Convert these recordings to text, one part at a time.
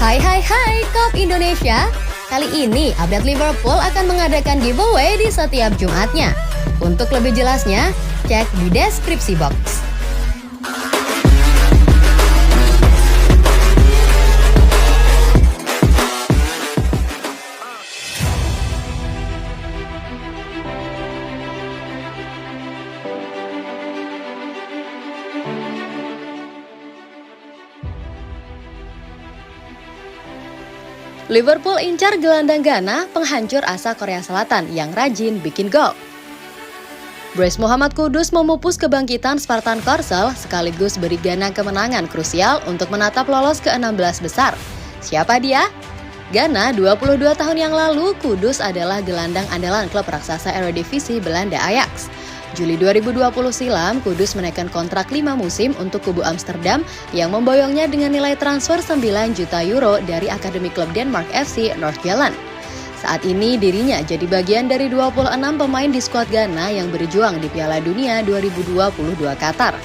Hai Kop Indonesia. Kali ini update Liverpool akan mengadakan giveaway di setiap Jumatnya. Untuk lebih jelasnya, cek di deskripsi box. Liverpool incar gelandang Ghana, penghancur asa Korea Selatan yang rajin bikin gol. Brace Muhammad Kudus memupus kebangkitan Spartan Korsel sekaligus beri Ghana kemenangan krusial untuk menatap lolos ke 16 besar. Siapa dia? Ghana 22 tahun yang lalu, Kudus adalah gelandang andalan klub raksasa Eredivisie Belanda Ajax. Juli 2020 silam, Kudus menaikkan kontrak 5 musim untuk kubu Amsterdam yang memboyongnya dengan nilai transfer 9 juta euro dari Akademi Klub Denmark FC Nordsjælland. Saat ini dirinya jadi bagian dari 26 pemain di skuad Ghana yang berjuang di Piala Dunia 2022 Qatar.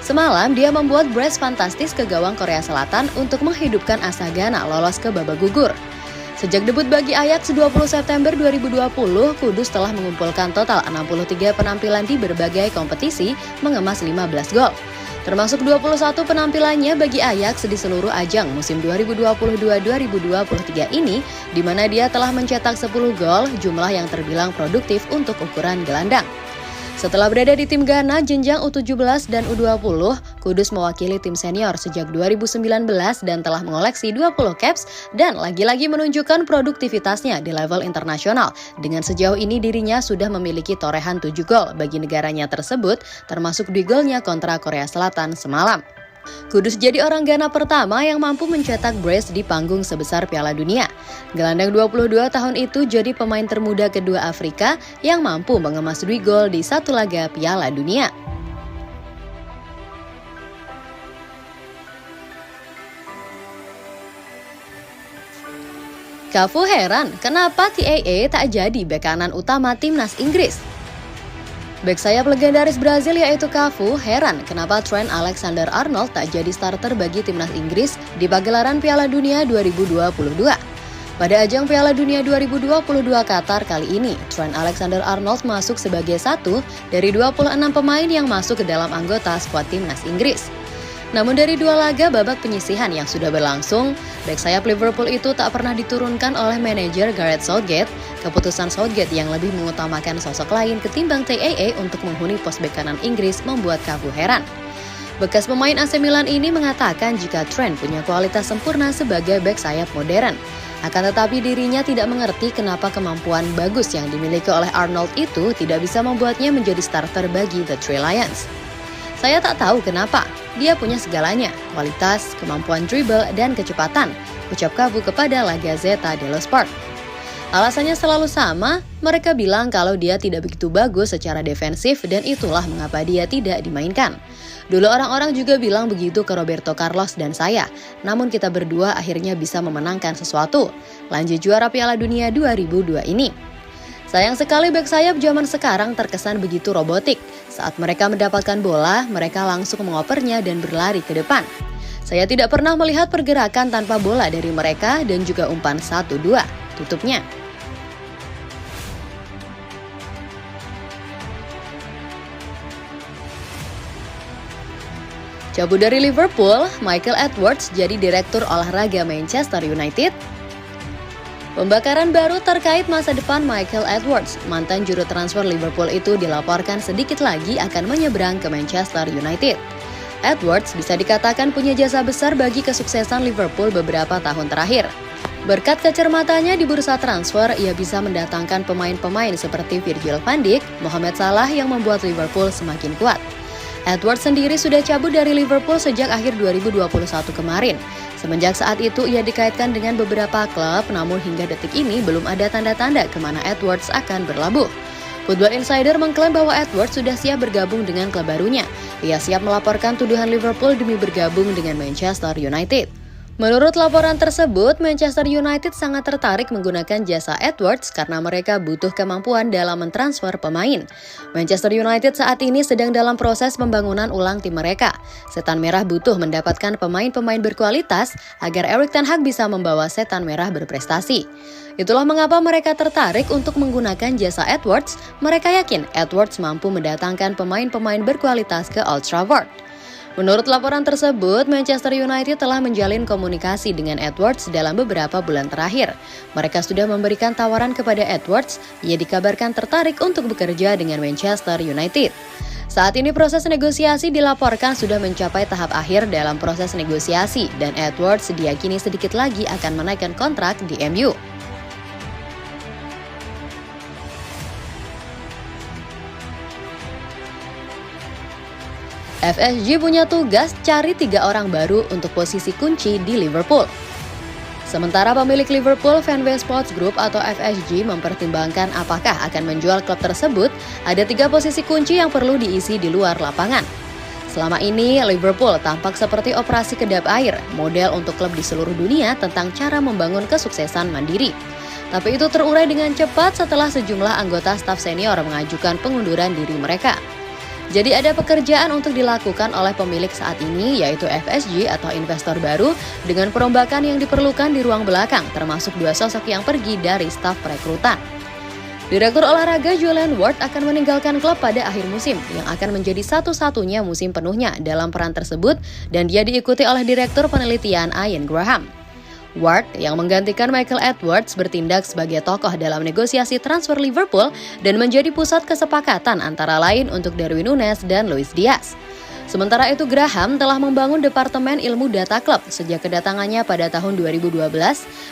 Semalam dia membuat brace fantastis ke gawang Korea Selatan untuk menghidupkan asa Ghana lolos ke babak gugur. Sejak debut bagi Ajax 20 September 2020, Kudus telah mengumpulkan total 63 penampilan di berbagai kompetisi, mengemas 15 gol. Termasuk 21 penampilannya bagi Ajax di seluruh ajang musim 2022-2023 ini, di mana dia telah mencetak 10 gol, jumlah yang terbilang produktif untuk ukuran gelandang. Setelah berada di tim Ghana jenjang U17 dan U20, Kudus mewakili tim senior sejak 2019 dan telah mengoleksi 20 caps dan lagi-lagi menunjukkan produktivitasnya di level internasional. Dengan sejauh ini dirinya sudah memiliki torehan 7 gol bagi negaranya tersebut, termasuk di golnya kontra Korea Selatan semalam. Kudus jadi orang Ghana pertama yang mampu mencetak brace di panggung sebesar Piala Dunia. Gelandang 22 tahun itu jadi pemain termuda kedua Afrika yang mampu mengemas 2 gol di satu laga Piala Dunia. Cafu heran kenapa TAA tak jadi bek kanan utama timnas Inggris. Bek sayap legendaris Brazil yaitu Cafu heran kenapa Trent Alexander-Arnold tak jadi starter bagi timnas Inggris di pagelaran Piala Dunia 2022. Pada ajang Piala Dunia 2022 Qatar kali ini, Trent Alexander-Arnold masuk sebagai satu dari 26 pemain yang masuk ke dalam anggota skuad timnas Inggris. Namun dari 2 laga babak penyisihan yang sudah berlangsung, bek sayap Liverpool itu tak pernah diturunkan oleh manajer Gareth Southgate. Keputusan Southgate yang lebih mengutamakan sosok lain ketimbang TAA untuk menghuni pos bek kanan Inggris membuat Cafu heran. Bekas pemain AC Milan ini mengatakan jika Trent punya kualitas sempurna sebagai bek sayap modern. Akan tetapi dirinya tidak mengerti kenapa kemampuan bagus yang dimiliki oleh Arnold itu tidak bisa membuatnya menjadi starter bagi The Three Lions. Saya tak tahu kenapa, dia punya segalanya, kualitas, kemampuan dribble, dan kecepatan, ucap Cafu kepada La Gazzetta dello Sport. Alasannya selalu sama, mereka bilang kalau dia tidak begitu bagus secara defensif dan itulah mengapa dia tidak dimainkan. Dulu orang-orang juga bilang begitu ke Roberto Carlos dan saya, namun kita berdua akhirnya bisa memenangkan sesuatu, lanjut juara Piala Dunia 2002 ini. Sayang sekali bek sayap zaman sekarang terkesan begitu robotik. Saat mereka mendapatkan bola, mereka langsung mengopernya dan berlari ke depan. Saya tidak pernah melihat pergerakan tanpa bola dari mereka dan juga umpan 1-2, tutupnya. Cabut dari Liverpool, Michael Edwards jadi direktur olahraga Manchester United. Pembakaran baru terkait masa depan Michael Edwards, mantan juru transfer Liverpool itu dilaporkan sedikit lagi akan menyeberang ke Manchester United. Edwards bisa dikatakan punya jasa besar bagi kesuksesan Liverpool beberapa tahun terakhir. Berkat kecermatannya di bursa transfer, ia bisa mendatangkan pemain-pemain seperti Virgil van Dijk, Mohamed Salah yang membuat Liverpool semakin kuat. Edwards sendiri sudah cabut dari Liverpool sejak akhir 2021 kemarin. Semenjak saat itu ia dikaitkan dengan beberapa klub, namun hingga detik ini belum ada tanda-tanda kemana Edwards akan berlabuh. Football Insider mengklaim bahwa Edwards sudah siap bergabung dengan klub barunya. Ia siap melaporkan tuduhan Liverpool demi bergabung dengan Manchester United. Menurut laporan tersebut, Manchester United sangat tertarik menggunakan jasa Edwards karena mereka butuh kemampuan dalam mentransfer pemain. Manchester United saat ini sedang dalam proses pembangunan ulang tim mereka. Setan Merah butuh mendapatkan pemain-pemain berkualitas agar Erik ten Hag bisa membawa Setan Merah berprestasi. Itulah mengapa mereka tertarik untuk menggunakan jasa Edwards. Mereka yakin Edwards mampu mendatangkan pemain-pemain berkualitas ke Old Trafford. Menurut laporan tersebut, Manchester United telah menjalin komunikasi dengan Edwards dalam beberapa bulan terakhir. Mereka sudah memberikan tawaran kepada Edwards, ia dikabarkan tertarik untuk bekerja dengan Manchester United. Saat ini proses negosiasi dilaporkan sudah mencapai tahap akhir dalam proses negosiasi dan Edwards diyakini sedikit lagi akan menaikkan kontrak di MU. FSG punya tugas cari 3 orang baru untuk posisi kunci di Liverpool. Sementara pemilik Liverpool Fanbase Sports Group atau FSG mempertimbangkan apakah akan menjual klub tersebut, ada 3 posisi kunci yang perlu diisi di luar lapangan. Selama ini, Liverpool tampak seperti operasi kedap air, model untuk klub di seluruh dunia tentang cara membangun kesuksesan mandiri. Tapi itu terurai dengan cepat setelah sejumlah anggota staf senior mengajukan pengunduran diri mereka. Jadi ada pekerjaan untuk dilakukan oleh pemilik saat ini, yaitu FSG atau investor baru dengan perombakan yang diperlukan di ruang belakang, termasuk 2 sosok yang pergi dari staf perekrutan. Direktur olahraga Julian Ward akan meninggalkan klub pada akhir musim, yang akan menjadi satu-satunya musim penuhnya dalam peran tersebut, dan dia diikuti oleh Direktur Penelitian Ian Graham. Ward yang menggantikan Michael Edwards bertindak sebagai tokoh dalam negosiasi transfer Liverpool dan menjadi pusat kesepakatan antara lain untuk Darwin Núñez dan Luis Diaz. Sementara itu Graham telah membangun Departemen Ilmu Data Klub sejak kedatangannya pada tahun 2012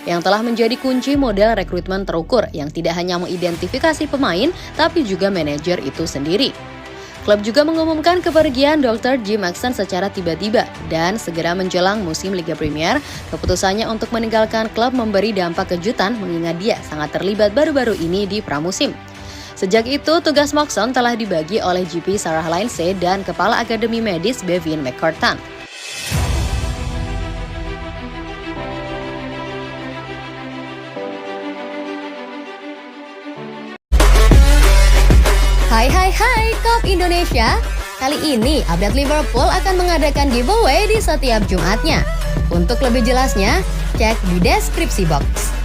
yang telah menjadi kunci model rekrutmen terukur yang tidak hanya mengidentifikasi pemain tapi juga manajer itu sendiri. Klub juga mengumumkan kepergian Dr. Jim Maxson secara tiba-tiba dan segera menjelang musim Liga Premier, keputusannya untuk meninggalkan klub memberi dampak kejutan mengingat dia sangat terlibat baru-baru ini di pramusim. Sejak itu, tugas Maxson telah dibagi oleh GP Sarah Lindsay dan Kepala Akademi Medis Bevan McCartan. Hai Kop Indonesia. Kali ini update Liverpool akan mengadakan giveaway di setiap Jumatnya. Untuk lebih jelasnya, cek di deskripsi box.